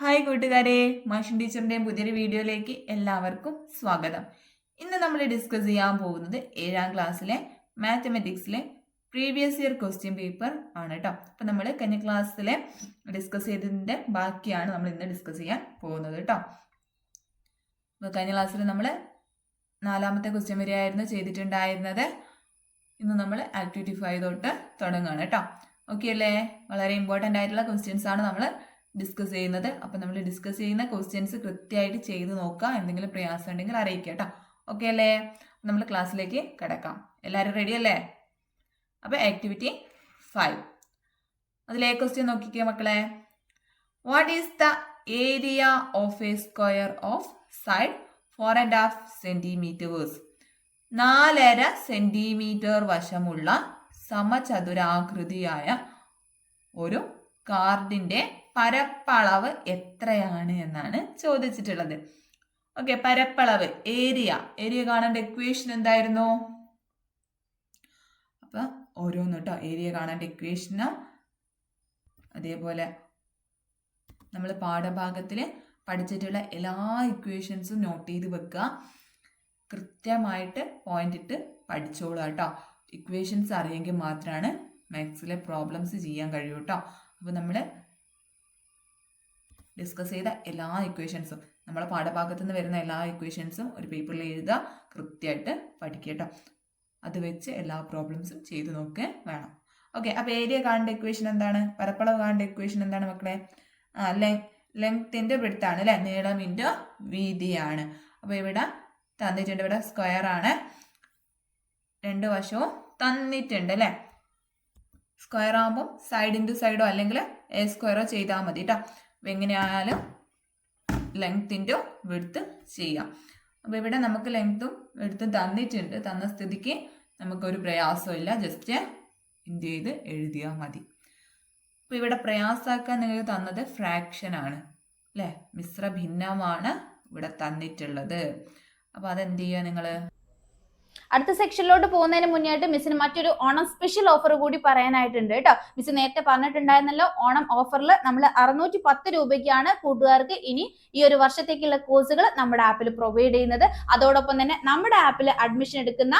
Hi കൂട്ടുകാരെ, മാഷൻ ടീച്ചറിൻ്റെയും പുതിയൊരു വീഡിയോയിലേക്ക് എല്ലാവർക്കും സ്വാഗതം. ഇന്ന് നമ്മൾ ഡിസ്കസ് ചെയ്യാൻ പോകുന്നത് 7ാം ക്ലാസ്സിലെ മാത്തമെറ്റിക്സിലെ പ്രീവിയസ് ഇയർ ക്വസ്റ്റ്യൻ പേപ്പർ ആണ് കേട്ടോ. അപ്പം നമ്മൾ കഴിഞ്ഞ ക്ലാസ്സിലെ ഡിസ്കസ് ചെയ്തതിൻ്റെ ബാക്കിയാണ് നമ്മൾ ഇന്ന് ഡിസ്കസ് ചെയ്യാൻ പോകുന്നത് കേട്ടോ. അപ്പോൾ കഴിഞ്ഞ ക്ലാസ്സിൽ നമ്മൾ 4ാമത്തെ ക്വസ്റ്റ്യൻ വരെയായിരുന്നു ചെയ്തിട്ടുണ്ടായിരുന്നത്. ഇന്ന് നമ്മൾ ആക്ടിവിറ്റി 5 തൊട്ട് തുടങ്ങുകയാണ് കേട്ടോ. ഓക്കെ അല്ലേ? വളരെ ഇമ്പോർട്ടൻ്റ് ആയിട്ടുള്ള ക്വസ്റ്റ്യൻസ് ആണ് നമ്മൾ ഡിസ്കസ് ചെയ്യുന്നത്. അപ്പം നമ്മൾ ഡിസ്കസ് ചെയ്യുന്ന ക്വസ്റ്റ്യൻസ് കൃത്യമായിട്ട് ചെയ്ത് നോക്കുക. എന്തെങ്കിലും പ്രയാസം ഉണ്ടെങ്കിൽ അറിയിക്കുക കേട്ടോ. ഓക്കെ അല്ലേ? നമ്മൾ ക്ലാസ്സിലേക്ക് കിടക്കാം. എല്ലാവരും റെഡി അല്ലേ? അപ്പോൾ ആക്ടിവിറ്റി 5 അതിലെ ക്വസ്റ്റ്യൻ നോക്കിക്കേ മക്കളെ. What is the area of a square of side 4.5 centimetres? 4.5 centimetre വശമുള്ള സമചതുരാകൃതിയായ ഒരു കാർഡിൻ്റെ പരപ്പളവ് എത്രയാണ് എന്നാണ് ചോദിച്ചിട്ടുള്ളത്. ഓക്കെ, പരപ്പളവ് ഏരിയ കാണേണ്ട ഇക്വേഷൻ എന്തായിരുന്നു? അപ്പം ഓരോന്ന് കേട്ടോ, ഏരിയ കാണേണ്ട ഇക്വേഷനും അതേപോലെ നമ്മൾ പാഠഭാഗത്തിൽ പഠിച്ചിട്ടുള്ള എല്ലാ ഇക്വേഷൻസും നോട്ട് ചെയ്ത് വെക്കുക. കൃത്യമായിട്ട് പോയിന്റ് ഇട്ട് പഠിച്ചോളൂ കേട്ടോ. ഇക്വേഷൻസ് അറിയെങ്കിൽ മാത്രമാണ് മാത്സിലെ പ്രോബ്ലംസ് ചെയ്യാൻ കഴിയൂ കേട്ടോ. അപ്പോൾ നമ്മൾ ഡിസ്കസ് ചെയ്ത എല്ലാ ഇക്വേഷൻസും, നമ്മളെ പാഠഭാഗത്തു നിന്ന് വരുന്ന എല്ലാ ഇക്വേഷൻസും ഒരു പേപ്പറിൽ എഴുതുക, കൃത്യമായിട്ട് പഠിക്കുക കേട്ടോ. അത് വെച്ച് എല്ലാ പ്രോബ്ലംസും ചെയ്ത് നോക്കുക വേണം. ഓക്കെ, അപ്പോൾ ഏരിയ കാണേണ്ട ഇക്വേഷൻ എന്താണ്? പരപ്പളവ് കാണേണ്ട ഇക്വേഷൻ എന്താണ് മക്കളെ? ലെങ്ത്തിൻ്റെ ബ്രെഡ്ത്ത് ആണ് അല്ലേ? നീളം ഇൻറ്റു വീതിയാണ്. അപ്പോൾ ഇവിടെ തന്നിട്ടുണ്ട്, ഇവിടെ സ്ക്വയർ ആണ്, രണ്ട് വശവും തന്നിട്ടുണ്ട് അല്ലേ? സ്ക്വയർ ആകുമ്പോൾ സൈഡ് ഇൻറ്റു സൈഡോ അല്ലെങ്കിൽ എ സ്ക്വയറോ ചെയ്താൽ മതി കേട്ടോ. അപ്പോൾ എങ്ങനെയായാലും ലെങ്ത് ഇൻറ്റു വിഡ്ത്ത് ചെയ്യാം. അപ്പോൾ ഇവിടെ നമുക്ക് ലെങ്ത്തും വിഡ്ത്തും തന്നിട്ടുണ്ട്. തന്ന സ്ഥിതിക്ക് നമുക്കൊരു പ്രയാസവും ഇല്ല, ജസ്റ്റ് എന്ത് ചെയ്ത് എഴുതിയാൽ മതി. അപ്പോൾ ഇവിടെ പ്രയാസമാക്കാൻ നിങ്ങൾക്ക് തന്നത് ഫ്രാക്ഷൻ ആണ് അല്ലേ? മിശ്ര ഭിന്നമാണ് ഇവിടെ തന്നിട്ടുള്ളത്. അപ്പോൾ അതെന്ത് ചെയ്യുക നിങ്ങൾ? അടുത്ത സെക്ഷനിലോട്ട് പോകുന്നതിന് മുന്നേയായിട്ട് മിസ്സിന് മറ്റൊരു ഓണം സ്പെഷ്യൽ ഓഫർ കൂടി പറയാനായിട്ടുണ്ട് കേട്ടോ. മിസ് നേരത്തെ പറഞ്ഞിട്ടുണ്ടായിരുന്നല്ലോ, ഓണം ഓഫറിൽ നമ്മൾ 610 രൂപയ്ക്കാണ് കൂട്ടുകാർക്ക് ഇനി ഈ ഒരു വർഷത്തേക്കുള്ള കോഴ്സുകൾ നമ്മുടെ ആപ്പിൽ പ്രൊവൈഡ് ചെയ്യുന്നത്. അതോടൊപ്പം തന്നെ നമ്മുടെ ആപ്പിൽ അഡ്മിഷൻ എടുക്കുന്ന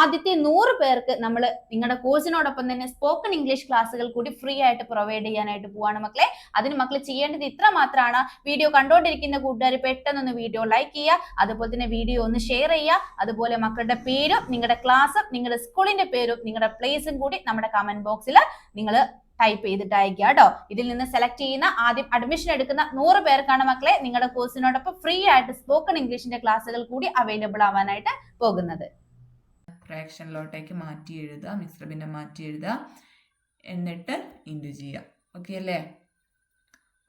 ആദ്യത്തെ 100 പേർക്ക് നമ്മൾ നിങ്ങളുടെ കോഴ്സിനോടൊപ്പം തന്നെ സ്പോക്കൺ ഇംഗ്ലീഷ് ക്ലാസ്സുകൾ കൂടി ഫ്രീ ആയിട്ട് പ്രൊവൈഡ് ചെയ്യാനായിട്ട് പോവാണ് മക്കളെ. അതിന് മക്കൾ ചെയ്യേണ്ടത് ഇത്ര മാത്രമാണ്. വീഡിയോ കണ്ടുകൊണ്ടിരിക്കുന്ന കൂട്ടുകാർ പെട്ടെന്നൊന്ന് വീഡിയോ ലൈക്ക് ചെയ്യുക, അതുപോലെ തന്നെ വീഡിയോ ഒന്ന് ഷെയർ ചെയ്യുക, അതുപോലെ മക്കളുടെ പേരും നിങ്ങളുടെ ക്ലാസ്സും നിങ്ങളുടെ സ്കൂളിന്റെ പേരും നിങ്ങളുടെ പ്ലേസും കൂടി നമ്മുടെ കമന്റ് ബോക്സിൽ നിങ്ങൾ ടൈപ്പ് ചെയ്തിട്ട് അയക്കുക കേട്ടോ. ഇതിൽ നിന്ന് സെലക്ട് ചെയ്യുന്ന ആദ്യം അഡ്മിഷൻ എടുക്കുന്ന 100 പേർക്കാണ് മക്കളെ നിങ്ങളുടെ കോഴ്സിനോടൊപ്പം ഫ്രീ ആയിട്ട് സ്പോക്കൺ ഇംഗ്ലീഷിന്റെ ക്ലാസ്സുകൾ കൂടി അവൈലബിൾ ആവാനായിട്ട് പോകുന്നത്. ഫ്രാക്ഷനിലോട്ടേക്ക് മാറ്റി എഴുതുക, മിശ്രഭിന്നം മാറ്റി എഴുതുക, എന്നിട്ട് ഇൻറ്റു ചെയ്യുക. ഓക്കെ അല്ലേ?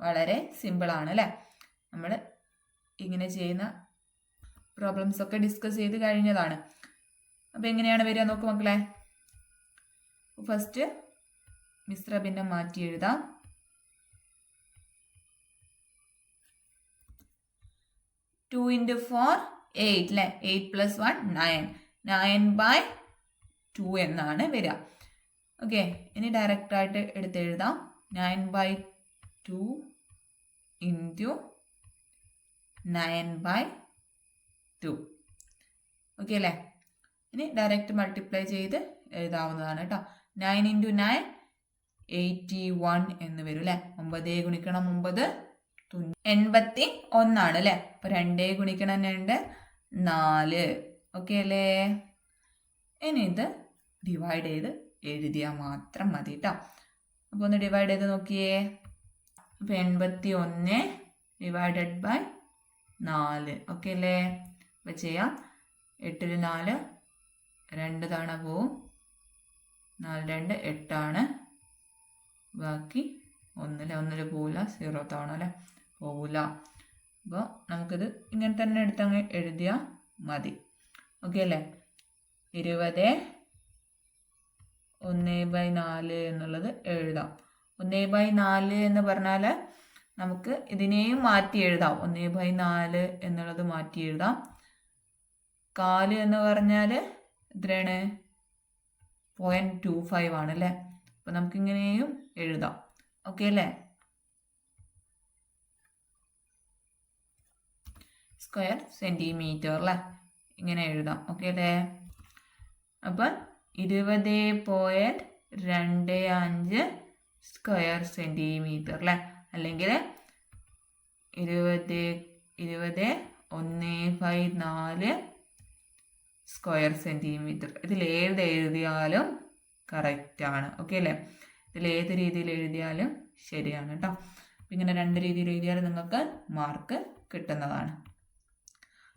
വളരെ സിമ്പിളാണ് അല്ലേ? നമ്മൾ ഇങ്ങനെ ചെയ്യുന്ന പ്രോബ്ലംസ് ഒക്കെ ഡിസ്കസ് ചെയ്ത് കഴിഞ്ഞതാണ്. അപ്പോൾ എങ്ങനെയാണ് വരിക നോക്ക് മക്കളെ. ഫസ്റ്റ് മിശ്രഭിന്നം മാറ്റി എഴുതാം. 2 × 4 8 അല്ലേ? 8 + 1 9. 9/2 എന്നാണ് വരിക. ഓക്കെ, ഇനി ഡയറക്റ്റായിട്ട് എടുത്ത് എഴുതാം. 9/2 × 9/2. ഓക്കെ അല്ലേ? ഇനി ഡയറക്റ്റ് മൾട്ടിപ്ലൈ ചെയ്ത് എഴുതാവുന്നതാണ് കേട്ടോ. 9 × 9 81 എന്ന് വരും അല്ലേ? 9 ഗുണിക്കണം 9 81 ആണ് അല്ലേ? അപ്പോൾ 2 ഗുണിക്കണം 2 4. ഓക്കെ അല്ലേ? ഇനി ഇത് ഡിവൈഡ് ചെയ്ത് എഴുതിയാൽ മാത്രം മതി കേട്ടോ. അപ്പോൾ ഒന്ന് ഡിവൈഡ് ചെയ്ത് നോക്കിയേ. അപ്പോൾ 81 ÷ 4. ഓക്കെ അല്ലേ? അപ്പോൾ ചെയ്യാം. 8 ൽ 4 2 തവണ പോവും. 4 2 8 ആണ്. ബാക്കി 1 പോവില്ല, 0 തവണ അല്ലേ? പോവില്ല. അപ്പോൾ നമുക്കിത് ഇങ്ങനെ തന്നെ എടുത്തങ്ങ് എഴുതിയാൽ മതി. ഓക്കെ അല്ലേ? 20 1/4 എന്നുള്ളത് എഴുതാം. 1/4 എന്ന് പറഞ്ഞാൽ നമുക്ക് ഇതിനെയും മാറ്റി എഴുതാം. 1/4 എന്നുള്ളത് മാറ്റി എഴുതാം. 4 എന്ന് പറഞ്ഞാൽ എത്രയാണ്? 0.25 ആണ് അല്ലേ? അപ്പോൾ നമുക്കിങ്ങനെയും എഴുതാം. ഓക്കെ അല്ലേ? സ്ക്വയർ സെൻറ്റിമീറ്റർ അല്ലേ, ഇങ്ങനെ എഴുതാം. ഓക്കെ അല്ലേ? അപ്പം 20.25 സ്ക്വയർ സെൻറ്റിമീറ്റർ അല്ലേ, അല്ലെങ്കിൽ 20.154 സ്ക്വയർ സെൻറ്റിമീറ്റർ. ഇതിലേത് എഴുതിയാലും കറക്റ്റാണ്. ഓക്കെ അല്ലേ? ഇതിലേത് രീതിയിൽ എഴുതിയാലും ശരിയാണ് കേട്ടോ. ഇങ്ങനെ 2 രീതിയിൽ എഴുതിയാൽ നിങ്ങൾക്ക് മാർക്ക് കിട്ടുന്നതാണ്.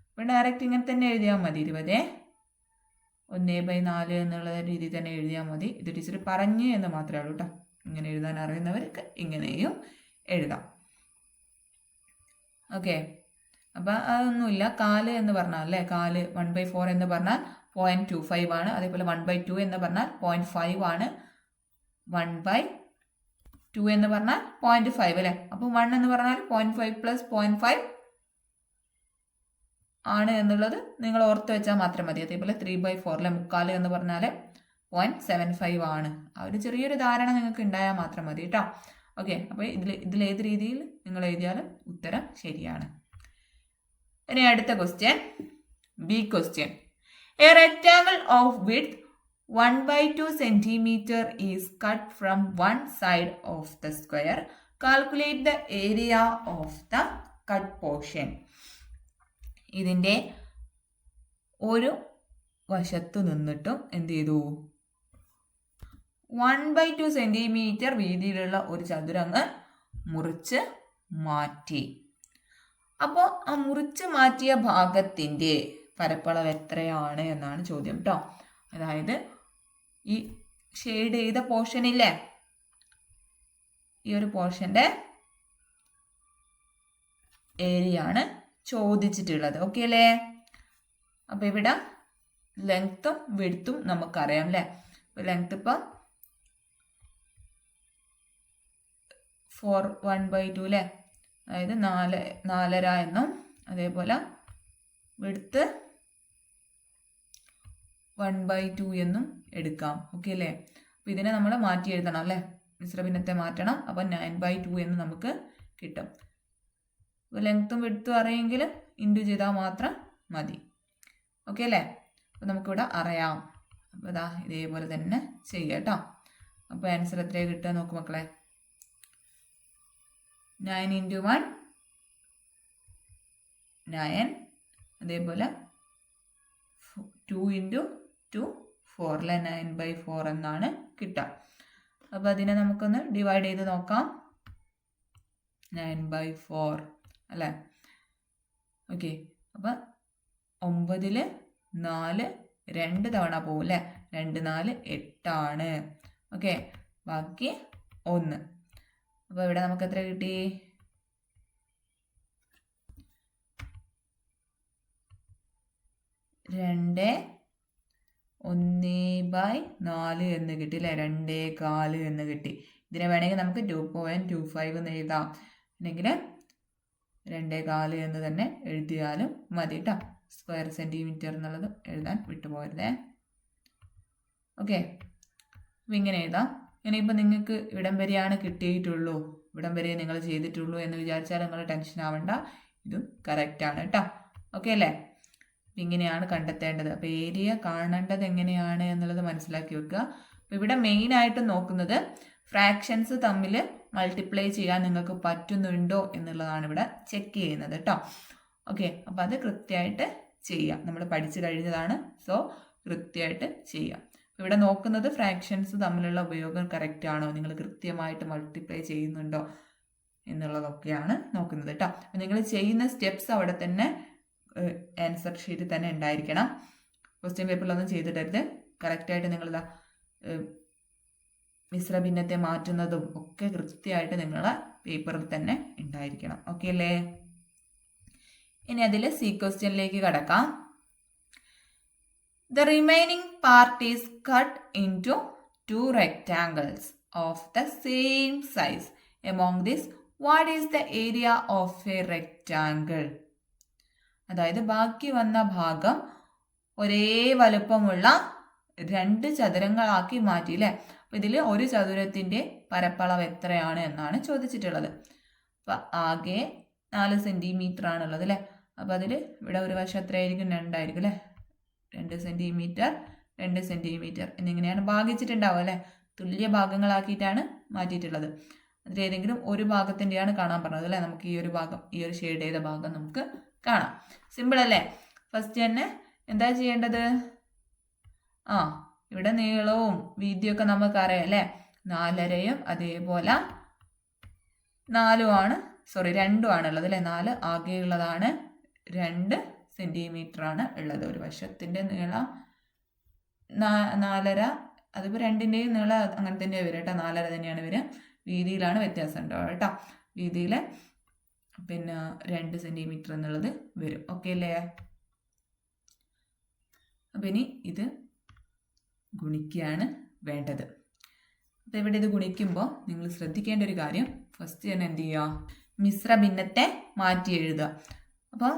അപ്പോൾ ഡയറക്റ്റ് ഇങ്ങനെ തന്നെ എഴുതിയാൽ മതി. 20.1/4 എന്നുള്ള രീതിയിൽ തന്നെ എഴുതിയാൽ മതി. ഇത് ടീച്ചർ പറഞ്ഞു എന്ന് മാത്രമേ ഉള്ളൂ കേട്ടോ. ഇങ്ങനെ എഴുതാൻ അറിയുന്നവർക്ക് ഇങ്ങനെയും എഴുതാം. ഓക്കെ, അപ്പം അതൊന്നുമില്ല. 4 എന്ന് പറഞ്ഞാൽ അല്ലേ, 4 1/4 എന്ന് പറഞ്ഞാൽ 0.25 ആണ്. അതേപോലെ 1/2 എന്ന് പറഞ്ഞാൽ 0.5 ആണ്. 1/2 എന്ന് പറഞ്ഞാൽ 0.5 അല്ലേ. അപ്പം 1 എന്ന് പറഞ്ഞാൽ 0.5 + 0.5 ആണ് എന്നുള്ളത് നിങ്ങൾ ഓർത്ത് വെച്ചാൽ മാത്രം മതി. അതേപോലെ 3/4 അല്ലെ, 3/4 എന്ന് പറഞ്ഞാൽ 0.75 ആണ്. ആ ഒരു ചെറിയൊരു ധാരണ നിങ്ങൾക്ക് ഉണ്ടായാൽ മാത്രം മതി കേട്ടോ. ഓക്കെ, അപ്പോൾ ഇതിലേത് രീതിയിൽ നിങ്ങൾ എഴുതിയാലും ഉത്തരം ശരിയാണ്. ഇനി അടുത്ത question, B question. A rectangle of width 1/2 centimeter is cut from one side of the square. Calculate the area of the cut portion. ഇതിൻ്റെ ഒരു വശത്തു നിന്നിട്ടും എന്ത് ചെയ്തു, 1/2 സെൻറ്റിമീറ്റർ വീതിയിലുള്ള ഒരു ചതുരങ്ങ് മുറിച്ച് മാറ്റി. അപ്പോൾ ആ മുറിച്ച് മാറ്റിയ ഭാഗത്തിൻ്റെ പരപ്പളവ് എത്രയാണ് എന്നാണ് ചോദ്യം കേട്ടോ. അതായത് ഈ ഷെയ്ഡ് ചെയ്ത പോർഷൻ ഇല്ലേ, ഈ ഒരു പോർഷൻ്റെ ഏരിയ ആണ് ചോദിച്ചിട്ടുള്ളത്. ഓക്കെ അല്ലേ? അപ്പോൾ ഇവിടെ ലെങ്ത്തും വിഡ്ത്തും നമുക്കറിയാം അല്ലേ. അപ്പോൾ ലെങ്ത്ത് ഇപ്പം 1/2 അല്ലേ, അതായത് 4.5 എന്നും, അതേപോലെ വിഡ്ത്ത് 1/2 എന്നും എടുക്കാം. ഓക്കെ അല്ലേ? അപ്പോൾ ഇതിനെ നമ്മൾ മാറ്റി എഴുതണം അല്ലേ, മിശ്രഭിന്നത്തെ മാറ്റണം. അപ്പം 9/2 എന്ന് നമുക്ക് കിട്ടും. അപ്പോൾ ലെങ്ത്തും വിഡ്ത്തും അറിയെങ്കിൽ ഇൻറ്റു ചെയ്താൽ മാത്രം മതി. ഓക്കെ അല്ലേ? അപ്പോൾ നമുക്കിവിടെ അറിയാം. അപ്പോൾ ഇതാ ഇതേപോലെ തന്നെ ചെയ്യാം കേട്ടോ. അപ്പോൾ ആൻസർ എത്രയാണ് കിട്ടുക നോക്ക് മക്കളെ. 9 × 1 9, അതേപോലെ 2 × 2 4 അല്ലേ, 9/4 എന്നാണ് കിട്ടുക. അപ്പോൾ അതിനെ നമുക്കൊന്ന് ഡിവൈഡ് ചെയ്ത് നോക്കാം. 9/4 അല്ലേ. ഓക്കെ, അപ്പം 9ൽ 4 2 തവണ പോകും അല്ലേ, 2 4 8 ആണ്. ഓക്കെ, ബാക്കി 1. അപ്പോൾ ഇവിടെ നമുക്ക് എത്ര കിട്ടി? 2 1/4 എന്ന് കിട്ടി അല്ലേ, 2.25 എന്ന് കിട്ടി. ഇതിനെ വേണമെങ്കിൽ നമുക്ക് 2.25 എന്ന് എഴുതാം, അല്ലെങ്കിൽ 2.25 എന്ന് തന്നെ എഴുതിയാലും മതി കേട്ടോ. സ്ക്വയർ സെൻറ്റിമീറ്റർ എന്നുള്ളത് എഴുതാൻ വിട്ടുപോകരുതേ. ഓക്കെ, അപ്പോൾ ഇങ്ങനെ എഴുതാം. ഇനിയിപ്പോൾ നിങ്ങൾക്ക് ഇവിടം വരെയാണ് കിട്ടിയിട്ടുള്ളൂ, ഇവിടം വരെ നിങ്ങൾ ചെയ്തിട്ടുള്ളൂ എന്ന് വിചാരിച്ചാൽ നിങ്ങൾ ടെൻഷൻ ആവണ്ട, ഇതും കറക്റ്റാണ് കേട്ടോ. ഓക്കെ അല്ലേ? ഇങ്ങനെയാണ് കണ്ടെത്തേണ്ടത്. അപ്പോൾ ഏരിയ കാണേണ്ടത് എങ്ങനെയാണ് എന്നുള്ളത് മനസ്സിലാക്കി വെക്കുക. അപ്പോൾ ഇവിടെ മെയിനായിട്ട് നോക്കുന്നത് ഫ്രാക്ഷൻസ് തമ്മിൽ മൾട്ടിപ്ലൈ ചെയ്യാൻ നിങ്ങൾക്ക് പറ്റുന്നുണ്ടോ എന്നുള്ളതാണ് ഇവിടെ ചെക്ക് ചെയ്യുന്നത് കേട്ടോ. ഓക്കെ, അപ്പോൾ അത് കൃത്യമായിട്ട് ചെയ്യാം. നമ്മൾ പഠിച്ചു കഴിഞ്ഞതാണ്, സോ കൃത്യമായിട്ട് ചെയ്യാം. ഇവിടെ നോക്കുന്നത് ഫ്രാക്ഷൻസ് തമ്മിലുള്ള ഉപയോഗം കറക്റ്റ് ആണോ, നിങ്ങൾ കൃത്യമായിട്ട് മൾട്ടിപ്ലൈ ചെയ്യുന്നുണ്ടോ എന്നുള്ളതൊക്കെയാണ് നോക്കുന്നത് കേട്ടോ. അപ്പോൾ നിങ്ങൾ ചെയ്യുന്ന സ്റ്റെപ്സ് അവിടെ തന്നെ ആൻസർ ഷീറ്റിൽ തന്നെ ഉണ്ടായിരിക്കണം. ക്വസ്റ്റ്യൻ പേപ്പറിലൊന്നും ചെയ്തിടരുത്. കറക്റ്റായിട്ട് നിങ്ങളിതാ മിശ്രഭിന്നത്തെ മാറ്റുന്നതും ഒക്കെ കൃത്യമായിട്ട് നിങ്ങളെ പേപ്പറിൽ തന്നെ ഉണ്ടായിരിക്കണം. ഓക്കെ അല്ലേ? ഇനി അതിൽ സി ക്വസ്റ്റ്യനിലേക്ക് കടക്കാം. The remaining part is cut into 2 rectangles of the same size. Among this, what is the area of a rectangle? അതായത് ബാക്കി വന്ന ഭാഗം ഒരേ വലുപ്പമുള്ള 2 ചതുരങ്ങളാക്കി മാറ്റി അല്ലേ. അപ്പോൾ ഇതിൽ ഒരു ചതുരത്തിൻ്റെ പരപ്പളവ് എത്രയാണ് എന്നാണ് ചോദിച്ചിട്ടുള്ളത്. അപ്പോൾ ആകെ 4 സെൻറ്റിമീറ്റർ ആണുള്ളത് അല്ലേ. അപ്പോൾ അതിൽ ഇവിടെ ഒരു വശം എത്രയായിരിക്കും? 2 ആയിരിക്കും അല്ലേ. 2 സെൻറ്റിമീറ്റർ 2 സെൻറ്റിമീറ്റർ എന്നിങ്ങനെയാണ് ഭാഗിച്ചിട്ടുണ്ടാവുക അല്ലേ. തുല്യ ഭാഗങ്ങളാക്കിയിട്ടാണ് മാറ്റിയിട്ടുള്ളത്. അതിലേതെങ്കിലും ഒരു ഭാഗത്തിൻ്റെയാണ് കാണാൻ പറഞ്ഞത് അല്ലേ. നമുക്ക് ഈ ഒരു ഭാഗം, ഈ ഒരു ഷെയ്ഡ് ചെയ്ത ഭാഗം നമുക്ക് കാണാം. സിമ്പിൾ അല്ലേ. ഫസ്റ്റ് തന്നെ എന്താ ചെയ്യേണ്ടത്? ഇവിടെ നീളവും വീതിയൊക്കെ നമുക്കറിയാം അല്ലേ. 4.5 അതേപോലെ 4 2 ആണുള്ളത് അല്ലേ. 4 ആകെയുള്ളതാണ് 2 സെൻറ്റിമീറ്റർ ആണ് ഉള്ളത്. ഒരു വശത്തിൻ്റെ നീളം 4.5, അതിപ്പോൾ 2ൻ്റെയും നീളം അങ്ങനെ തന്നെയാണ് വരിക കേട്ടോ. 4.5 തന്നെയാണ് വരിക. വീതിയിലാണ് വ്യത്യാസം ഉണ്ടാവുക കേട്ടോ. വീതിയിൽ പിന്നെ 2 സെൻറ്റിമീറ്റർ എന്നുള്ളത് വരും. ഓക്കെ അല്ലേ. അപ്പം ഇനി ഇത് ഗുണിക്കുകയാണ് വേണ്ടത്. അപ്പോൾ ഇവിടെ ഇത് ഗുണിക്കുമ്പോൾ നിങ്ങൾ ശ്രദ്ധിക്കേണ്ട ഒരു കാര്യം, ഫസ്റ്റ് തന്നെ എന്ത് ചെയ്യുക? മിശ്ര ഭിന്നത്തെ മാറ്റി എഴുതുക. അപ്പോൾ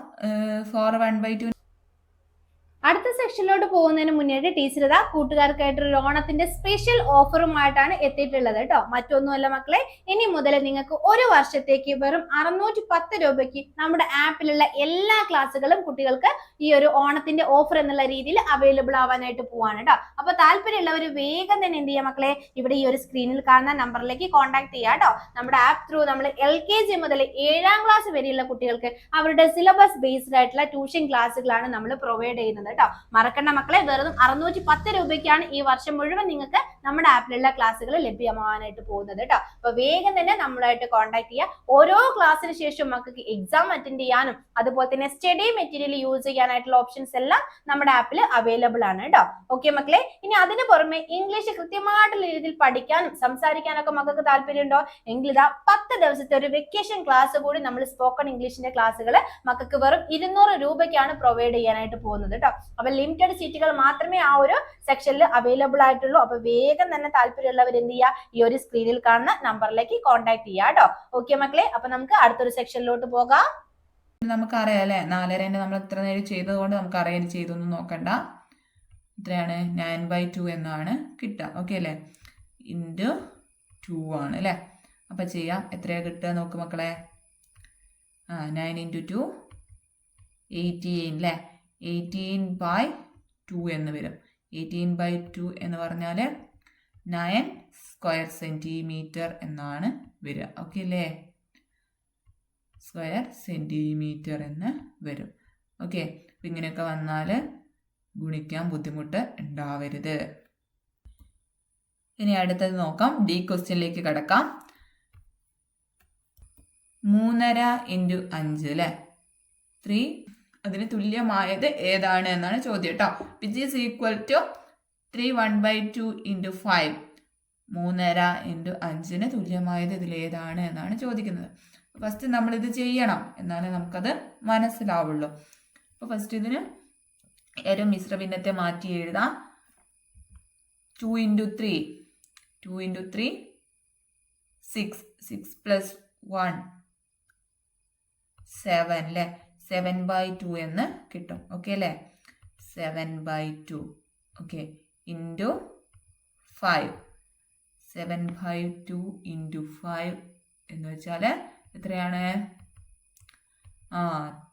4/1/2. അടുത്ത സെക്ഷനിലോട്ട് പോകുന്നതിന് മുന്നേ ടീച്ചർ ഇതാ കൂട്ടുകാർക്കായിട്ടൊരു ഓണത്തിന്റെ സ്പെഷ്യൽ ഓഫറുമായിട്ടാണ് എത്തിയിട്ടുള്ളത് കേട്ടോ. മറ്റൊന്നുമല്ല മക്കളെ, ഇനി മുതൽ നിങ്ങൾക്ക് ഒരു വർഷത്തേക്ക് വെറും 610 രൂപയ്ക്ക് നമ്മുടെ ആപ്പിലുള്ള എല്ലാ ക്ലാസ്സുകളും കുട്ടികൾക്ക് ഈ ഒരു ഓണത്തിന്റെ ഓഫർ എന്നുള്ള രീതിയിൽ അവൈലബിൾ ആവാനായിട്ട് പോവാണ് കേട്ടോ. അപ്പൊ താല്പര്യമുള്ളവർ വേഗം തന്നെ എന്ത് ചെയ്യാം മക്കളെ, ഇവിടെ ഈ ഒരു സ്ക്രീനിൽ കാണുന്ന നമ്പറിലേക്ക് കോൺടാക്ട് ചെയ്യാം കേട്ടോ. നമ്മുടെ ആപ്പ് ത്രൂ നമ്മൾ LKG മുതൽ 7ാം ക്ലാസ് വരെയുള്ള കുട്ടികൾക്ക് അവരുടെ സിലബസ് ബേസ്ഡ് ആയിട്ടുള്ള ട്യൂഷൻ ക്ലാസ്സുകളാണ് നമ്മൾ പ്രൊവൈഡ് ചെയ്യുന്നത് കേട്ടോ. മറക്കണ്ട മക്കളെ, വെറും 610 രൂപയ്ക്കാണ് ഈ വർഷം മുഴുവൻ നിങ്ങൾക്ക് നമ്മുടെ ആപ്പിലുള്ള ക്ലാസ്സുകൾ ലഭ്യമാവാനായിട്ട് പോകുന്നത് കേട്ടോ. അപ്പൊ വേഗം തന്നെ നമ്മളായിട്ട് കോൺടാക്ട് ചെയ്യുക. ഓരോ ക്ലാസ്സിന് ശേഷം മക്കൾക്ക് എക്സാം അറ്റൻഡ് ചെയ്യാനും അതുപോലെ തന്നെ സ്റ്റഡി മെറ്റീരിയൽ യൂസ് ചെയ്യാനായിട്ടുള്ള ഓപ്ഷൻസ് എല്ലാം നമ്മുടെ ആപ്പിൽ അവൈലബിൾ ആണ് കേട്ടോ. ഓക്കെ മക്കളെ, ഇനി അതിന് പുറമെ ഇംഗ്ലീഷ് കൃത്യമായിട്ടുള്ള രീതിയിൽ പഠിക്കാനും സംസാരിക്കാനൊക്കെ മക്കൾക്ക് താല്പര്യമുണ്ടോ എങ്കിൽ ഇതാ 10 ദിവസത്തെ ഒരു വെക്കേഷൻ ക്ലാസ് കൂടി നമ്മൾ സ്പോക്കൺ ഇംഗ്ലീഷിന്റെ ക്ലാസ്സുകൾ മക്കൾക്ക് വെറും 200 രൂപയ്ക്കാണ് പ്രൊവൈഡ് ചെയ്യാനായിട്ട് പോകുന്നത് കേട്ടോ. അപ്പൊ ലിമിറ്റഡ് സീറ്റുകൾ മാത്രമേ ആ ഒരു സെക്ഷനിൽ അവൈലബിൾ ആയിട്ടുള്ളൂ. അപ്പൊ വേഗം തന്നെ താല്പര്യമുള്ളവർ എന്ത് ചെയ്യുക, ഈ ഒരു സ്ക്രീനിൽ കാണുന്ന നമ്പറിലേക്ക് കോൺടാക്ട് ചെയ്യുക കേട്ടോ. ഓക്കെ മക്കളെ, അപ്പൊ നമുക്ക് അടുത്തൊരു സെക്ഷനിലോട്ട് പോകാം. നമുക്കറിയാം അല്ലേ, 4.5 നമ്മൾ ഇത്ര നേരം ചെയ്തതുകൊണ്ട് നമുക്കറിയാം, ചെയ്തൊന്നും നോക്കണ്ട. എത്രയാണ്? 9/2 എന്നാണ് കിട്ടുക. ഓക്കെ അല്ലേ. ഇൻറ്റു 2 ആണ് അല്ലേ. അപ്പം ചെയ്യാം. എത്രയാണ് കിട്ടുക നോക്ക് മക്കളെ. 9 × 2 18 അല്ലേ. 18/2 എന്ന് വരും. 18/2 എന്ന് പറഞ്ഞാൽ 9 സ്ക്വയർ സെൻറ്റിമീറ്റർ എന്നാണ് വരിക. ഓക്കെ അല്ലേ. സ്ക്വയർ സെൻറ്റിമീറ്റർ എന്ന് വരും. ഓക്കെ. അപ്പം ഇങ്ങനെയൊക്കെ വന്നാൽ ഗുണിക്കാൻ ബുദ്ധിമുട്ട് ഉണ്ടാവരുത്. ഇനി അടുത്തത് നോക്കാം. ഡി ക്വസ്റ്റ്യനിലേക്ക് കിടക്കാം. 3.5 × 5 അല്ലേ. 3 അതിന് തുല്യമായത് ഏതാണ് എന്നാണ് ചോദ്യം കേട്ടോ. Which is equal to 3 1/2 × 5. 3.5 × 5 തുല്യമായത് ഇതിലേതാണ് എന്നാണ് ചോദിക്കുന്നത്. ഫസ്റ്റ് നമ്മളിത് ചെയ്യണം, എന്നാലേ നമുക്കത് മനസ്സിലാവുള്ളൂ. അപ്പോൾ ഫസ്റ്റ് ഇതിന് ഒരു മിശ്രഭിന്നത്തെ മാറ്റി എഴുതാം. 2 × 3 2 × 3 6 6 + 1 7 അല്ലേ. 7/2 എന്ന് കിട്ടും. ഓക്കെ അല്ലേ. 7/2 ഓക്കെ ഇൻറ്റു 5. 7/2 × 5 എന്ന് വെച്ചാൽ എത്രയാണ്?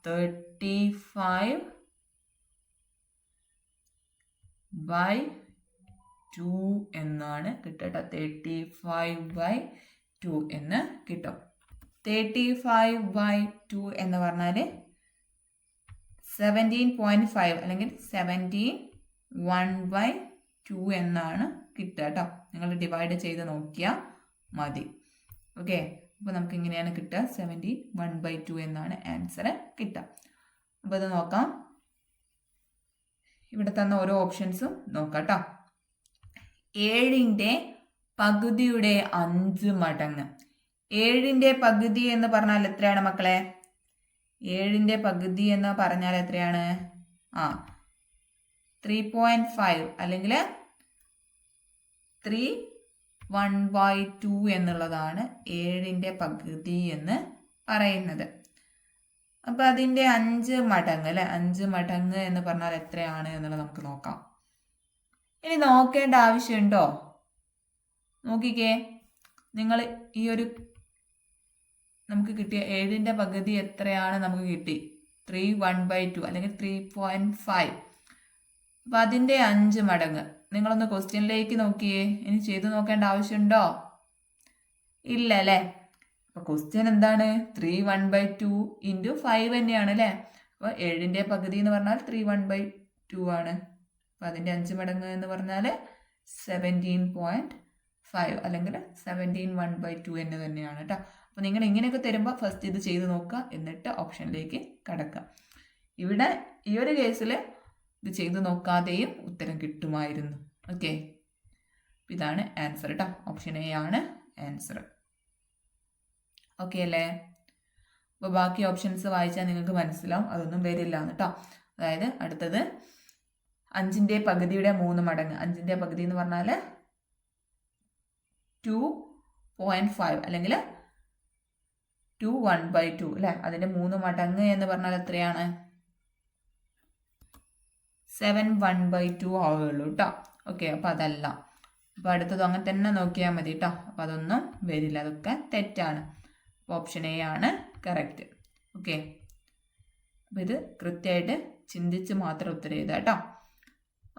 35/2 എന്നാണ് കിട്ടുക. 35/2 എന്ന് കിട്ടും. 35/2 എന്ന് പറഞ്ഞാൽ 17.5 അല്ലെങ്കിൽ 17 എന്നാണ് കിട്ടുക കേട്ടോ. നിങ്ങൾ ഡിവൈഡ് ചെയ്ത് നോക്കിയാൽ മതി. ഓക്കെ. അപ്പോൾ നമുക്ക് ഇങ്ങനെയാണ് കിട്ടുക. 17 എന്നാണ് ആൻസർ കിട്ടുക. അപ്പോൾ ഇത് നോക്കാം. ഇവിടെ തന്ന ഓരോ ഓപ്ഷൻസും നോക്കാം കേട്ടോ. 7ന്റെ പകുതിയുടെ 5 മടങ്ങ്. 7ന്റെ പകുതി എന്ന് പറഞ്ഞാൽ എത്രയാണ് മക്കളെ? 7ന്റെ പകുതി എന്ന് പറഞ്ഞാൽ എത്രയാണ്? 3.5 അല്ലെങ്കിൽ 3 1/2 എന്നുള്ളതാണ് 7ന്റെ പകുതി എന്ന് പറയുന്നത്. അപ്പം അതിൻ്റെ 5 മടങ്ങ് അല്ലേ. 5 മടങ്ങ് എന്ന് പറഞ്ഞാൽ എത്രയാണ് എന്നുള്ളത് നമുക്ക് നോക്കാം. ഇനി നോക്കേണ്ട ആവശ്യമുണ്ടോ? നോക്കിക്കേ, നിങ്ങൾ ഈ ഒരു നമുക്ക് കിട്ടിയ 7ന്റെ പകുതി എത്രയാണ് നമുക്ക് കിട്ടി? 1/2 അല്ലെങ്കിൽ 3.5. അപ്പം അതിൻ്റെ 5 മടങ്ങ്. നിങ്ങളൊന്ന് ക്വസ്റ്റ്യനിലേക്ക് നോക്കിയേ. ഇനി ചെയ്തു നോക്കേണ്ട ആവശ്യമുണ്ടോ? ഇല്ല അല്ലേ? അപ്പോൾ ക്വസ്റ്റ്യൻ എന്താണ്? 1/2 × 5 തന്നെയാണ് അല്ലേ? അപ്പോൾ 7ന്റെ പകുതി എന്ന് പറഞ്ഞാൽ 1/2 ആണ്. അപ്പോൾ അതിൻ്റെ 5 മടങ്ങ് എന്ന് പറഞ്ഞാൽ 17.5 അല്ലെങ്കിൽ 1/2 എന്ന് തന്നെയാണ് കേട്ടോ. അപ്പോൾ നിങ്ങൾ ഇങ്ങനെയൊക്കെ തരുമ്പോൾ ഫസ്റ്റ് ഇത് ചെയ്ത് നോക്കുക, എന്നിട്ട് ഓപ്ഷനിലേക്ക് കടക്കുക. ഇവിടെ ഈ ഒരു കേസിൽ ഇത് ചെയ്ത് നോക്കാതെയും ഉത്തരം കിട്ടുമായിരുന്നു. ഓക്കെ, ഇതാണ് ആൻസർ കേട്ടോ. ഓപ്ഷൻ എ ആണ് ആൻസർ. ഓക്കെ അല്ലേ? അപ്പോൾ ബാക്കി ഓപ്ഷൻസ് വായിച്ചാൽ നിങ്ങൾക്ക് മനസ്സിലാവും അതൊന്നും വരില്ല എന്ന് കേട്ടോ. അതായത് അടുത്തത് 5ന്റെ പകുതിയുടെ 3 മടങ്ങ്. 5ന്റെ പകുതി എന്ന് പറഞ്ഞാൽ 2.5 അല്ലെങ്കിൽ 1/2 അല്ലേ? അതിൻ്റെ 3 മടങ്ങ് എന്ന് പറഞ്ഞാൽ എത്രയാണ്? 7/1/2 ആവുകയുള്ളൂ കേട്ടോ. ഓക്കെ, അപ്പോൾ അതല്ല. അപ്പോൾ അടുത്തത് അങ്ങനെ തന്നെ നോക്കിയാൽ മതി കേട്ടോ. അപ്പോൾ അതൊന്നും വരില്ല, അതൊക്കെ തെറ്റാണ്. അപ്പോൾ ഓപ്ഷൻ എ ആണ് കറക്റ്റ്. ഓക്കെ, അപ്പോൾ ഇത് കൃത്യമായിട്ട് ചിന്തിച്ച് മാത്രം ഉത്തരം എഴുതുക കേട്ടോ.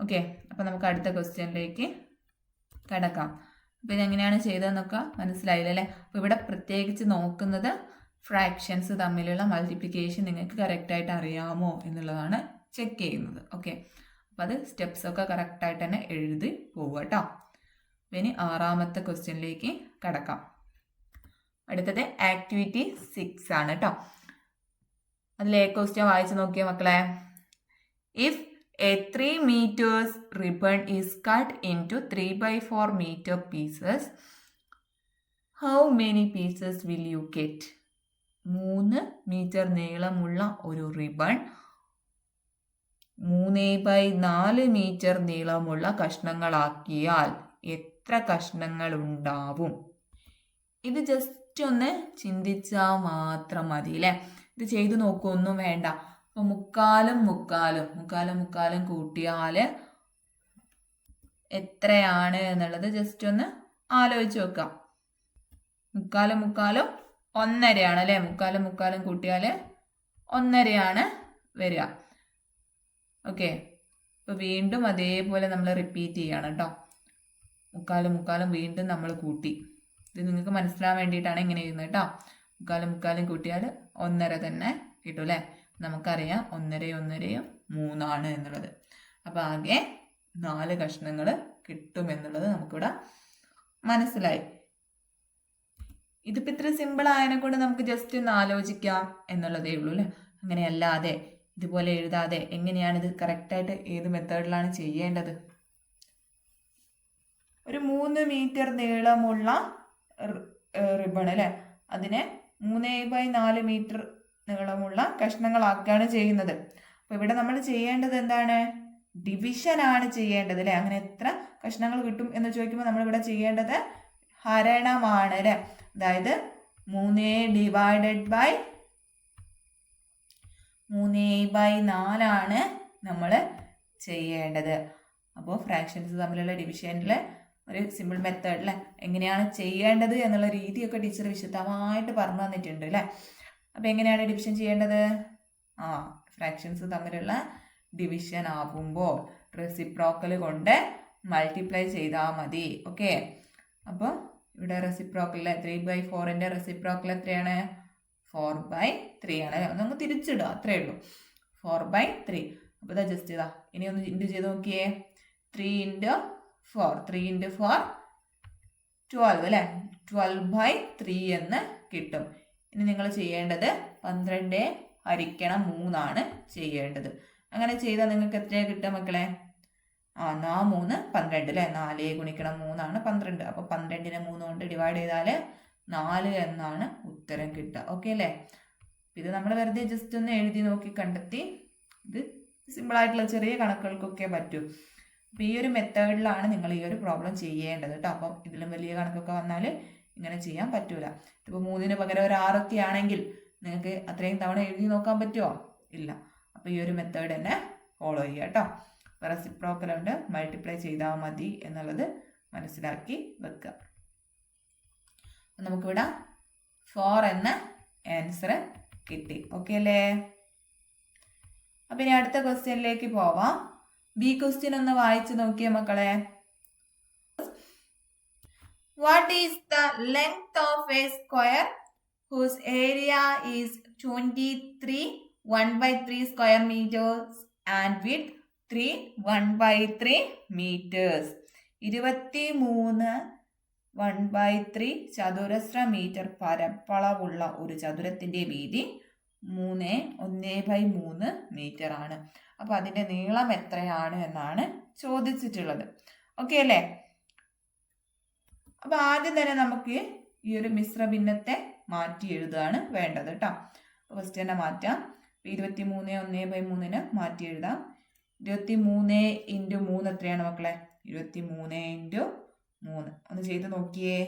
ഓക്കെ, അപ്പോൾ നമുക്ക് അടുത്ത ക്വസ്റ്റ്യനിലേക്ക് കിടക്കാം. അപ്പോൾ ഇതെങ്ങനെയാണ് ചെയ്തതെന്നൊക്കെ മനസ്സിലായില്ലേ? അപ്പോൾ ഇവിടെ പ്രത്യേകിച്ച് നോക്കുന്നത് ഫ്രാക്ഷൻസ് തമ്മിലുള്ള മൾട്ടിപ്ലിക്കേഷൻ നിങ്ങൾക്ക് കറക്റ്റായിട്ട് അറിയാമോ എന്നുള്ളതാണ് ചെക്ക് ചെയ്യുന്നത്. ഓക്കെ, അപ്പോൾ അത് സ്റ്റെപ്സൊക്കെ കറക്റ്റായിട്ട് തന്നെ എഴുതി പോവുക കേട്ടോ. അപ്പോൾ ഇനി 6ാമത്തെ ക്വസ്റ്റ്യനിലേക്ക് കിടക്കാം. അടുത്തത് ആക്ടിവിറ്റി 6 ആണ് കേട്ടോ. അതിലെ ക്വസ്റ്റ്യൻ വായിച്ച് നോക്കിയ മക്കളെ. If a 3 meters ribbon is cut into 3/4 meter pieces, how many pieces will you get? 3 metre നീളമുള്ള ഒരു റിബൺ 3/4 മീറ്റർ നീളമുള്ള കഷ്ണങ്ങളാക്കിയാൽ എത്ര കഷ്ണങ്ങൾ ഉണ്ടാവും? ഇത് ജസ്റ്റ് ഒന്ന് ചിന്തിച്ചാൽ മാത്രം മതി അല്ലേ? ഇത് ചെയ്തു നോക്കുകയൊന്നും വേണ്ട. അപ്പോൾ മുക്കാലും കൂട്ടിയാൽ എത്രയാണ് എന്നുള്ളത് ജസ്റ്റ് ഒന്ന് ആലോചിച്ച് വെക്കാം. മുക്കാലും 1.5 അല്ലേ? മുക്കാലും കൂട്ടിയാൽ 1.5 വരിക. ഓക്കെ, അപ്പോൾ വീണ്ടും അതേപോലെ നമ്മൾ റിപ്പീറ്റ് ചെയ്യണം കേട്ടോ. മുക്കാലും വീണ്ടും നമ്മൾ കൂട്ടി. ഇത് നിങ്ങൾക്ക് മനസ്സിലാൻ വേണ്ടിയിട്ടാണ് ഇങ്ങനെ ചെയ്യുന്നത് കേട്ടോ. മുക്കാലും കൂട്ടിയാൽ 1.5 തന്നെ കിട്ടും അല്ലേ? നമുക്കറിയാം 1.5 3 എന്നുള്ളത്. അപ്പോൾ ആകെ 4 കഷ്ണങ്ങൾ കിട്ടുമെന്നുള്ളത് നമുക്കിവിടെ മനസ്സിലായി. ഇതിപ്പോൾ ഇത്ര സിമ്പിൾ ആയതിനെ കൊണ്ട് നമുക്ക് ജസ്റ്റ് ഒന്ന് ആലോചിക്കാം എന്നുള്ളതേ ഉള്ളൂ അല്ലേ? അങ്ങനെയല്ലാതെ ഇതുപോലെ എഴുതാതെ എങ്ങനെയാണിത് കറക്റ്റായിട്ട് ഏത് മെത്തേഡിലാണ് ചെയ്യേണ്ടത്? ഒരു 3 മീറ്റർ നീളമുള്ള റിബൺ അല്ലേ? അതിനെ 3/4 മീറ്റർ നീളമുള്ള കഷ്ണങ്ങളാക്കുകയാണ് ചെയ്യുന്നത്. അപ്പോൾ ഇവിടെ നമ്മൾ ചെയ്യേണ്ടത് എന്താണ്? ഡിവിഷൻ ആണ് ചെയ്യേണ്ടത് അല്ലേ? അങ്ങനെ എത്ര കഷ്ണങ്ങൾ കിട്ടും എന്ന് ചോദിക്കുമ്പോൾ നമ്മളിവിടെ ചെയ്യേണ്ടത് ഹരണമാണ് അല്ലേ? അതായത് 3/4 നമ്മൾ ചെയ്യേണ്ടത്. അപ്പോൾ ഫ്രാക്ഷൻസ് തമ്മിലുള്ള ഡിവിഷനിൽ ഒരു സിമ്പിൾ മെത്തേഡിൽ എങ്ങനെയാണ് ചെയ്യേണ്ടത് എന്നുള്ള രീതിയൊക്കെ ടീച്ചർ വിശദമായിട്ട് പറഞ്ഞു തന്നിട്ടുണ്ട് അല്ലേ? അപ്പോൾ എങ്ങനെയാണ് ഡിവിഷൻ ചെയ്യേണ്ടത്? ഫ്രാക്ഷൻസ് തമ്മിലുള്ള ഡിവിഷൻ ആകുമ്പോൾ റെസിപ്രോക്കൽ കൊണ്ട് മൾട്ടിപ്ലൈ ചെയ്താൽ മതി. ഓക്കെ, അപ്പോൾ ഇവിടെ റെസിപ്രോക്കൽ 3/4ന്റെ റെസിപ്രോക്കൽ എത്രയാണ്? 4/3 ആണ്. നമുക്ക് തിരിച്ചിടുക, അത്രയേ ഉള്ളൂ. 4/3. അപ്പോൾ ഇതാ ജസ്റ്റ് ഇതാ ഇനി ഒന്ന് ഇൻറ്റു ചെയ്ത് നോക്കിയേ. 3 × 4 12 അല്ലേ? 12/3 എന്ന് കിട്ടും. ഇനി നിങ്ങൾ ചെയ്യേണ്ടത് 12 ഹരിക്കണം 3 ആണ് ചെയ്യേണ്ടത്. അങ്ങനെ ചെയ്താൽ നിങ്ങൾക്ക് എത്രയാണ് കിട്ടുക മക്കളെ? 3 12 അല്ലേ? 4 ഗുണിക്കണം 3 ആണ് 12. അപ്പോൾ 12നെ 3 കൊണ്ട് ഡിവൈഡ് ചെയ്താൽ 4 എന്നാണ് ഉത്തരം കിട്ടുക. ഓക്കെ അല്ലേ? ഇത് നമ്മൾ വെറുതെ ജസ്റ്റ് ഒന്ന് എഴുതി നോക്കി കണ്ടെത്തി. ഇത് സിമ്പിളായിട്ടുള്ള ചെറിയ കണക്കുകൾക്കൊക്കെ പറ്റൂ. അപ്പോൾ ഈ ഒരു മെത്തേഡിലാണ് നിങ്ങൾ ഈ ഒരു പ്രോബ്ലം ചെയ്യേണ്ടത് കേട്ടോ. അപ്പം ഇതിലും വലിയ കണക്കൊക്കെ വന്നാൽ ഇങ്ങനെ ചെയ്യാൻ പറ്റൂല. ഇപ്പോൾ 3ന് പകരം ഒരു 6 ആണെങ്കിൽ നിങ്ങൾക്ക് അത്രയും തവണ എഴുതി നോക്കാൻ പറ്റുമോ? ഇല്ല. അപ്പോൾ ഈ ഒരു മെത്തേഡ് തന്നെ ഫോളോ ചെയ്യുക കേട്ടോ. റെസിപ്രോക്കൽ കൊണ്ട് മൾട്ടിപ്ലൈ ചെയ്താൽ മതി എന്നുള്ളത് മനസ്സിലാക്കി വെക്കുക. നമുക്കിവിടെ 4 എന്ന ആൻസർ കിട്ടി. ഓക്കെ അല്ലേ? അപ്പം ഇനി അടുത്ത ക്വസ്റ്റ്യനിലേക്ക് പോവാം. ബി ക്വസ്റ്റ്യൻ ഒന്ന് വായിച്ചു നോക്കിയേ മക്കളെ. What is the length of a square whose area is 23 1/3 square meters and width 3 1/3 meters? 23 1/3 ചതുരശ്ര മീറ്റർ പരപ്പളവുള്ള ഒരു ചതുരത്തിന്റെ വീതി 1/3 മീറ്റർ ആണ്. അപ്പൊ അതിന്റെ നീളം എത്രയാണ് എന്നാണ് ചോദിച്ചിട്ടുള്ളത്. ഓക്കെ അല്ലേ? അപ്പൊ ആദ്യം തന്നെ നമുക്ക് ഈ ഒരു മിശ്ര ഭിന്നത്തെ മാറ്റി എഴുതുകയാണ് വേണ്ടത് കേട്ടോ. ഫസ്റ്റ് തന്നെ മാറ്റാം. 23 1/3 മാറ്റി എഴുതാം. 23 × 3 എത്രയാണ് മക്കളെ? 23 × 3 ഒന്ന് ചെയ്ത് നോക്കിയേ.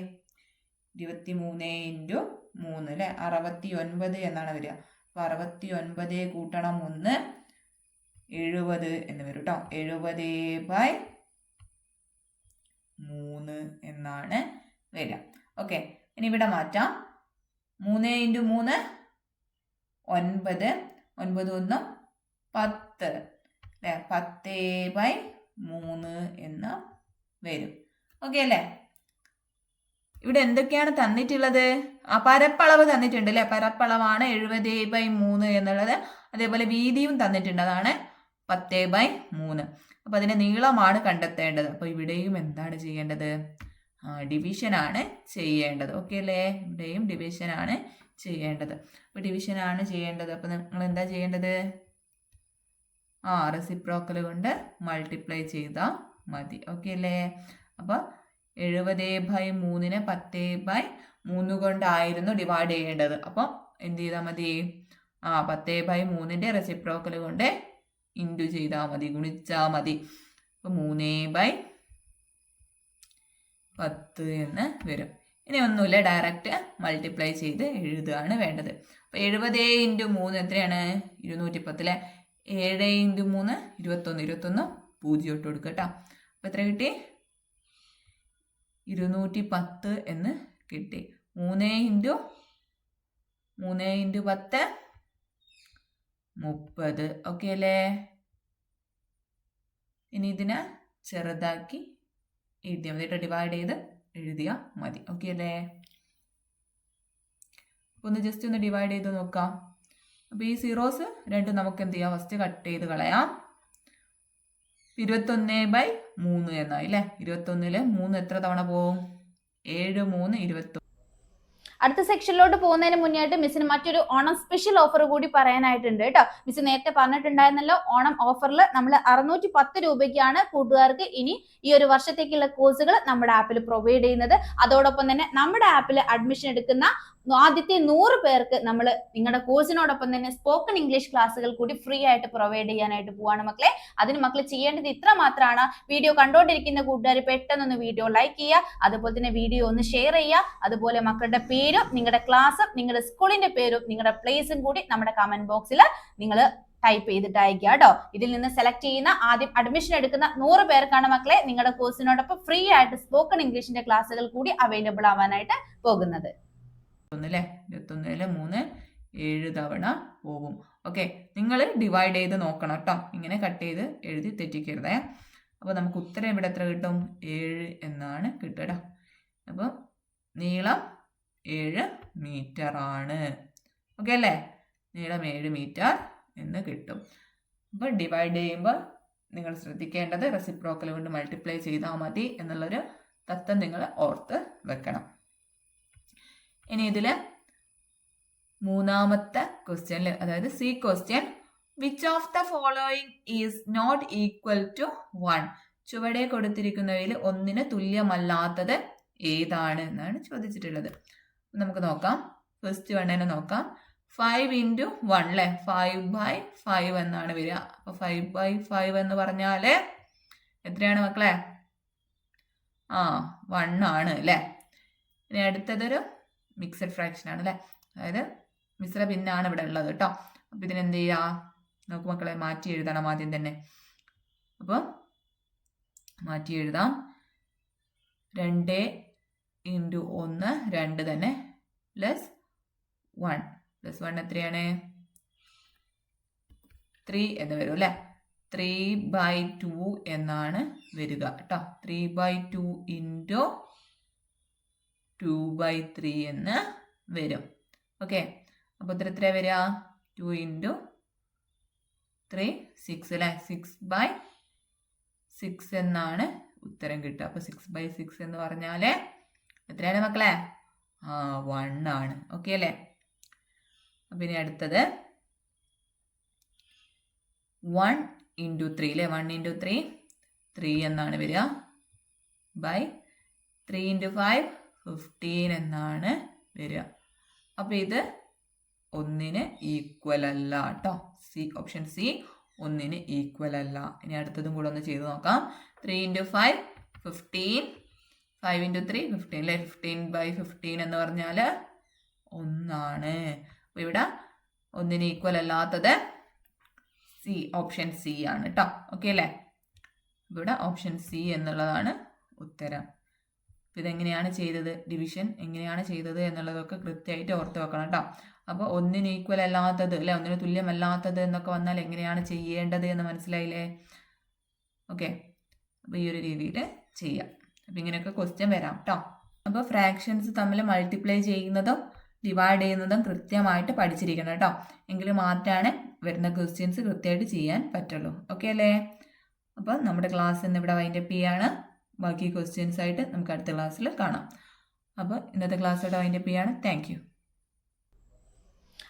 23 × 3 അല്ലെ 69 എന്നാണ് വരിക. അപ്പൊ 69 കൂട്ടണം 1 70 എന്ന് വരും കേട്ടോ. 70/3 എന്നാണ് വരിക. ഓക്കെ, ഇനി ഇവിടെ മാറ്റാം. 3 × 3 9 9 1 10 അല്ലെ 10/3 എന്ന് വരും. ഓക്കെ അല്ലേ? ഇവിടെ എന്തൊക്കെയാണ് തന്നിട്ടുള്ളത്? ആ പരപ്പളവ് തന്നിട്ടുണ്ട് അല്ലെ. പരപ്പളവാണ് 70/3 എന്നുള്ളത്. അതേപോലെ വീതിയും തന്നിട്ടുണ്ട്, അതാണ് 10/3. അപ്പൊ അതിന്റെ നീളമാണ് കണ്ടെത്തേണ്ടത്. അപ്പൊ ഇവിടെയും എന്താണ് ചെയ്യേണ്ടത്? ഡിവിഷൻ ആണ് ചെയ്യേണ്ടത്. ഓക്കെ അല്ലേ? ഇവിടെയും ഡിവിഷൻ ആണ് ചെയ്യേണ്ടത്. അപ്പൊ ഡിവിഷൻ ആണ് ചെയ്യേണ്ടത്. അപ്പൊ നിങ്ങൾ എന്താ ചെയ്യേണ്ടത്? റെസിപ്രോക്കൽ കൊണ്ട് മൾട്ടിപ്ലൈ ചെയ്താൽ മതി. ഓക്കെ അല്ലേ? അപ്പൊ 70/3 10/3 കൊണ്ടായിരുന്നു ഡിവൈഡ് ചെയ്യേണ്ടത്. അപ്പം എന്ത് ചെയ്താൽ മതി? 10/3 റെസിപ്രോക്കൽ കൊണ്ട് ഇൻറ്റു ചെയ്താൽ മതി, ഗുണിച്ചാൽ മതി. അപ്പൊ 3/10 എന്ന് വരും. ഇനി ഒന്നുമില്ല, ഡയറക്റ്റ് മൾട്ടിപ്ലൈ ചെയ്ത് എഴുതുകയാണ് വേണ്ടത്. അപ്പൊ 70 × 3 എത്രയാണ്? 210 അല്ലെ. 7 × 3 21 21 0 ഇട്ട് കൊടുക്കുക കേട്ടോ. അപ്പൊ എത്ര കിട്ടി? 210 എന്ന് കിട്ടി. 3 × 10 30. ഓക്കെ അല്ലേ? ഇനി ഇതിനെ ചെറുതാക്കി എഴുതിയാൽ മതി. ഡിവൈഡ് ചെയ്ത് എഴുതിയാൽ മതി. ഓക്കെ അല്ലേ? അപ്പൊ ഒന്ന് ജസ്റ്റ് ഒന്ന് ഡിവൈഡ് ചെയ്ത് നോക്കാം. അപ്പൊ ഈ സീറോസ് രണ്ടും നമുക്ക് എന്ത് ചെയ്യാം? ഫസ്റ്റ് കട്ട് ചെയ്ത് കളയാം. 21/3 എന്നായി അല്ലേ. 21 3 എത്ര തവണ പോവും? 7 3 21. അടുത്ത സെക്ഷനിലോട്ട് പോകുന്നതിന് മുന്നേയായിട്ട് മിസ്സിന് മറ്റൊരു ഓണം സ്പെഷ്യൽ ഓഫർ കൂടി പറയാനായിട്ടുണ്ട് കേട്ടോ. മിസ് നേരത്തെ പറഞ്ഞിട്ടുണ്ടായിരുന്നല്ലോ, ഓണം ഓഫറിൽ നമ്മൾ 610 രൂപയ്ക്കാണ് കൂട്ടുകാർക്ക് ഇനി ഈ ഒരു വർഷത്തേക്കുള്ള കോഴ്സുകൾ നമ്മുടെ ആപ്പിൽ പ്രൊവൈഡ് ചെയ്യുന്നത്. അതോടൊപ്പം തന്നെ നമ്മുടെ ആപ്പിൽ അഡ്മിഷൻ എടുക്കുന്ന ആദ്യത്തെ 100 പേർക്ക് നമ്മൾ നിങ്ങളുടെ കോഴ്സിനോടൊപ്പം തന്നെ സ്പോക്കൺ ഇംഗ്ലീഷ് ക്ലാസ്സുകൾ കൂടി ഫ്രീ ആയിട്ട് പ്രൊവൈഡ് ചെയ്യാനായിട്ട് പോവാണ് മക്കളെ. അതിന് മക്കൾ ചെയ്യേണ്ടത് ഇത്ര മാത്രമാണ്. വീഡിയോ കണ്ടോണ്ടിരിക്കുന്ന കൂട്ടുകാർ പെട്ടെന്നൊന്ന് വീഡിയോ ലൈക്ക് ചെയ്യുക, അതുപോലെ തന്നെ വീഡിയോ ഒന്ന് ഷെയർ ചെയ്യുക, അതുപോലെ മക്കളുടെ പേരും നിങ്ങളുടെ ക്ലാസ്സും നിങ്ങളുടെ സ്കൂളിന്റെ പേരും നിങ്ങളുടെ പ്ലേസും കൂടി നമ്മുടെ കമന്റ് ബോക്സിൽ നിങ്ങൾ ടൈപ്പ് ചെയ്തിട്ട് അയക്കുക കേട്ടോ. ഇതിൽ നിന്ന് സെലക്ട് ചെയ്യുന്ന ആദ്യം അഡ്മിഷൻ എടുക്കുന്ന 100 പേർക്കാണ് മക്കളെ നിങ്ങളുടെ കോഴ്സിനോടൊപ്പം ഫ്രീ ആയിട്ട് സ്പോക്കൺ ഇംഗ്ലീഷിന്റെ ക്ലാസ്സുകൾ കൂടി അവൈലബിൾ ആവാനായിട്ട് പോകുന്നത്. 21 3 7 തവണ പോകും. ഓക്കെ, നിങ്ങൾ ഡിവൈഡ് ചെയ്ത് നോക്കണം കേട്ടോ. ഇങ്ങനെ കട്ട് ചെയ്ത് എഴുതി തെറ്റിക്കരുതേ. അപ്പോൾ നമുക്ക് ഉത്തരം ഇവിടെ എത്ര കിട്ടും? 7 എന്നാണ് കിട്ടുക. അപ്പോൾ നീളം 7 മീറ്റർ ആണ്. ഓക്കെ അല്ലേ? നീളം 7 മീറ്റർ എന്ന് കിട്ടും. അപ്പോൾ ഡിവൈഡ് ചെയ്യുമ്പോൾ നിങ്ങൾ ശ്രദ്ധിക്കേണ്ടത് റെസിപ്രോക്കൽ കൊണ്ട് മൾട്ടിപ്ലൈ ചെയ്താൽ മതി എന്നുള്ളൊരു തത്വം നിങ്ങൾ ഓർത്ത് വെക്കണം. ഇനി ഇതിൽ മൂന്നാമത്തെ ക്വസ്റ്റ്യൻ, അതായത് C question, which of the following is not equal to 1? ചുവടെ കൊടുത്തിരിക്കുന്നവയിൽ ഒന്നിന് തുല്യമല്ലാത്തത് ഏതാണ് എന്നാണ് ചോദിച്ചിട്ടുള്ളത്. നമുക്ക് നോക്കാം. ഫസ്റ്റ് വണ്ണിനെ നോക്കാം. 5 × 1 അല്ലേ, 5/5 എന്നാണ് വരിക. അപ്പൊ 5/5 എന്ന് പറഞ്ഞാല് എത്രയാണ് മക്കളെ? 1 ആണ് അല്ലേ. ഇനി അടുത്തതൊരു മിക്സഡ് ഫ്രാക്ഷൻ ആണ് അല്ലേ, അതായത് മിശ്ര ഭിന്നാണ് ഇവിടെ ഉള്ളത് കേട്ടോ. അപ്പൊ ഇതിനെന്ത് ചെയ്യാ? നമുക്ക് മക്കളെ മാറ്റി എഴുതണം ആദ്യം തന്നെ. അപ്പോൾ മാറ്റി എഴുതാം. 2 × 1 2 തന്നെ +1 എത്രയാണ്? 3 എന്ന് വരും അല്ലേ. 3/2 എന്നാണ് വരിക കേട്ടോ. 3/2 ഇൻറ്റു 2/3 എന്ന് വരും. ഓക്കെ, അപ്പോൾ ഉത്തരം എത്ര വരിക? 2 ഇൻറ്റു 3 6 അല്ലേ. 6/6 എന്നാണ് ഉത്തരം കിട്ടുക. അപ്പോൾ 6/6 എന്ന് പറഞ്ഞാൽ എത്രയാണ് മക്കളെ? 1 ആണ്. ഓക്കെ അല്ലേ. അപ്പം ഇനി അടുത്തത് 1 ഇൻറ്റു 3 അല്ലേ. 1 ഇൻറ്റു 3 3 എന്നാണ് വരിക. ബൈ 3 ഇൻറ്റു 5 15 എന്നാണ് വരിക. അപ്പോൾ ഇത് 1ന് ഈക്വൽ അല്ല കേട്ടോ. ഓപ്ഷൻ സി 1ന് ഈക്വൽ അല്ല. ഇനി അടുത്തതും കൂടെ ഒന്ന് ചെയ്ത് നോക്കാം. 3 ഇൻറ്റു 5 15, 5 ഇൻറ്റു 3 15 അല്ലേ. 15/15 എന്ന് പറഞ്ഞാൽ 1 ആണ്. അപ്പോൾ ഇവിടെ 1ന് ഈക്വൽ അല്ലാത്തത് സി, ഓപ്ഷൻ സി ആണ് കേട്ടോ. ഓക്കെ അല്ലേ. ഇവിടെ ഓപ്ഷൻ സി എന്നുള്ളതാണ് ഉത്തരം. അപ്പോൾ ഇതെങ്ങനെയാണ് ചെയ്തത്, ഡിവിഷൻ എങ്ങനെയാണ് ചെയ്തത് എന്നുള്ളതൊക്കെ കൃത്യമായിട്ട് ഓർത്ത് വെക്കണം കേട്ടോ. അപ്പോൾ 1ന് ഈക്വൽ അല്ലാത്തത് അല്ലെ, 1ന് തുല്യമല്ലാത്തത് എന്നൊക്കെ വന്നാൽ എങ്ങനെയാണ് ചെയ്യേണ്ടത് എന്ന് മനസ്സിലായില്ലേ? ഓക്കെ, അപ്പോൾ ഈ ഒരു രീതിയിൽ ചെയ്യാം. അപ്പോൾ ഇങ്ങനെയൊക്കെ ക്വസ്റ്റ്യൻ വരാം കേട്ടോ. അപ്പോൾ ഫ്രാക്ഷൻസ് തമ്മിൽ മൾട്ടിപ്ലൈ ചെയ്യുന്നതും ഡിവൈഡ് ചെയ്യുന്നതും കൃത്യമായിട്ട് പഠിച്ചിരിക്കണം കേട്ടോ. എങ്കിൽ മാത്രമാണ് വരുന്ന ക്വസ്റ്റ്യൻസ് കൃത്യമായിട്ട് ചെയ്യാൻ പറ്റുള്ളൂ. ഓക്കെ അല്ലേ. അപ്പോൾ നമ്മുടെ ക്ലാസ് ഇന്ന് ഇവിടെ വൈൻഡപ്പ് ചെയ്യാണ്. ബാക്കി ക്വസ്റ്റ്യൻസ് ആയിട്ട് നമുക്ക് അടുത്ത ക്ലാസ്സിൽ കാണാം. അപ്പോൾ ഇന്നത്തെ ക്ലാസ് ഇവിടെ വൈൻഡപ്പ് ചെയ്യാണ്. Thank you.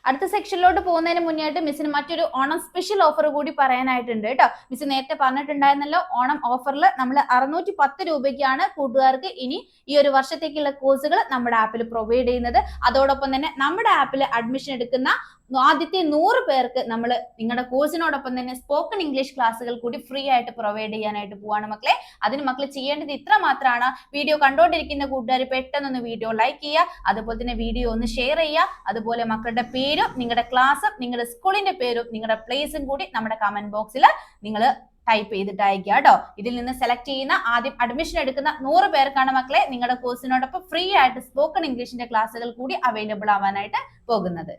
അടുത്ത സെക്ഷനിലോട്ട് പോകുന്നതിന് മുന്നേയായിട്ട് മിസ്സിന് മറ്റൊരു ഓണം സ്പെഷ്യൽ ഓഫർ കൂടി പറയാനായിട്ടുണ്ട് കേട്ടോ. മിസ് നേരത്തെ പറഞ്ഞിട്ടുണ്ടായിരുന്നല്ലോ, ഓണം ഓഫറിൽ നമ്മൾ 610 രൂപയ്ക്കാണ് കൂട്ടുകാർക്ക് ഇനി ഈ ഒരു വർഷത്തേക്കുള്ള കോഴ്സുകൾ നമ്മുടെ ആപ്പിൽ പ്രൊവൈഡ് ചെയ്യുന്നത്. അതോടൊപ്പം തന്നെ നമ്മുടെ ആപ്പിൽ അഡ്മിഷൻ എടുക്കുന്ന ആദ്യത്തെ 100 പേർക്ക് നമ്മൾ നിങ്ങളുടെ കോഴ്സിനോടൊപ്പം തന്നെ സ്പോക്കൺ ഇംഗ്ലീഷ് ക്ലാസ്സുകൾ കൂടി ഫ്രീ ആയിട്ട് പ്രൊവൈഡ് ചെയ്യാനായിട്ട് പോവാണ് മക്കളെ. അതിന് മക്കൾ ചെയ്യേണ്ടത് ഇത്ര മാത്രമാണ്. വീഡിയോ കണ്ടോണ്ടിരിക്കുന്ന കൂട്ടുകാർ പെട്ടെന്നൊന്ന് വീഡിയോ ലൈക്ക് ചെയ്യുക, അതുപോലെ തന്നെ വീഡിയോ ഒന്ന് ഷെയർ ചെയ്യുക. അതുപോലെ മക്കളുടെ പേരും നിങ്ങളുടെ ക്ലാസ്സും നിങ്ങളുടെ സ്കൂളിന്റെ പേരും നിങ്ങളുടെ പ്ലേസും കൂടി നമ്മുടെ കമന്റ് ബോക്സിൽ നിങ്ങൾ ടൈപ്പ് ചെയ്തിട്ട് അയക്കുക കേട്ടോ. ഇതിൽ നിന്ന് സെലക്ട് ചെയ്യുന്ന ആദ്യം അഡ്മിഷൻ എടുക്കുന്ന 100 പേർക്കാണ് മക്കളെ നിങ്ങളുടെ കോഴ്സിനോടൊപ്പം ഫ്രീ ആയിട്ട് സ്പോക്കൺ ഇംഗ്ലീഷിന്റെ ക്ലാസ്സുകൾ കൂടി അവൈലബിൾ ആവാനായിട്ട് പോകുന്നത്.